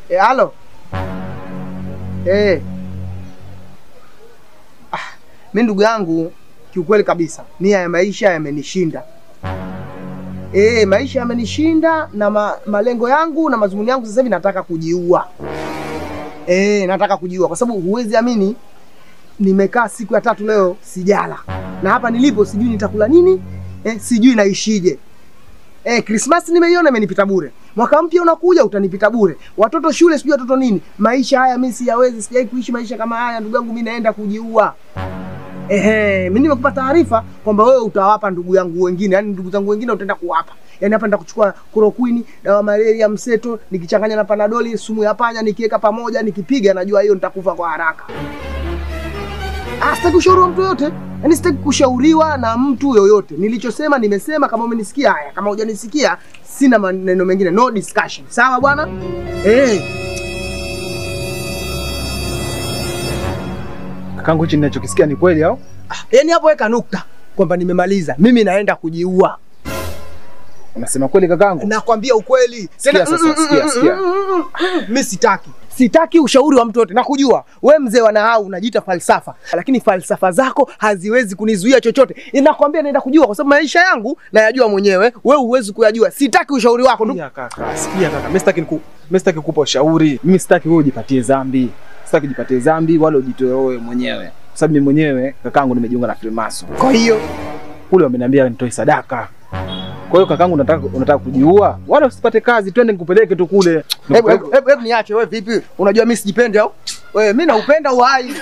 Halo. Mimi ndugu yangu kiukweli kabisa, nia ya maisha yamenishinda. Maisha yamenishinda na malengo yangu na mazumuni yangu sasa hivi nataka kujiua. Nataka kujiua kwa sababu huwezi amini, nimekaa siku ya 3 leo sijala. Na hapa nilipo sijui nitakula nini, sijui naishije. Christmas nimeiona imenipita bure. Mwaka mpya unakuja utanipita bure. Watoto shule sijui watoto nini. Maisha haya mimi siyawezi, sijai kuishi maisha kama haya ndugu yangu, mimi naenda kujiua. Mimi nimekupa taarifa kwamba wewe utawapa ndugu yangu wengine, yani ndugu zangu wengine utaenda kuwapa. Yani hapa nenda kuchukua chloroquine, dawa malaria mseto, nikichanganya na panadoli, sumu ya panya nikiweka pamoja, nikipiga najua hiyo nitakufa kwa haraka. Sitaki kushauriwa mtu yote. Yaani sitaki kushauriwa na mtu yoyote. Nilichosema nimesema, kama umenisikia haya, kama hujanisikia sina maneno mengine, no discussion. Sawa bwana? Kakangu, hichi ninachokisikia ni kweli au? Yaani hapo weka nukta kwamba nimemaliza. Mimi naenda kujiua. Unasema kweli kakangu? Nakwambia ukweli. Sikia sasa, sikia. Mimi sitaki ushauri wa mtu yote. Nakujua wewe mzee wa nahau unajiita falsafa, lakini falsafa zako haziwezi kunizuia chochote. Ninakwambia naenda kujua kwa sababu maisha yangu nayajua mwenyewe, wewe huwezi kuyajua. Sitaki ushauri wako. Sikia kaka, mimi sitaki kukupa ushauri. Mimi sitaki wewe ujipatie dhambi. Sitaki ujipatie dhambi wala ujitoe wewe mwenyewe. Kwa sababu mimi mwenyewe kakangu nimejiunga na Freemason. Kwa hiyo kule wameniambia nitoe sadaka. Kwa hiyo kakangu unataka kujiua? Wala usipate kazi, twende nikupeleke tu kule. Hebu niache wewe, vipi? Unajua mimi sijipende au? Wewe mimi naupenda uhai.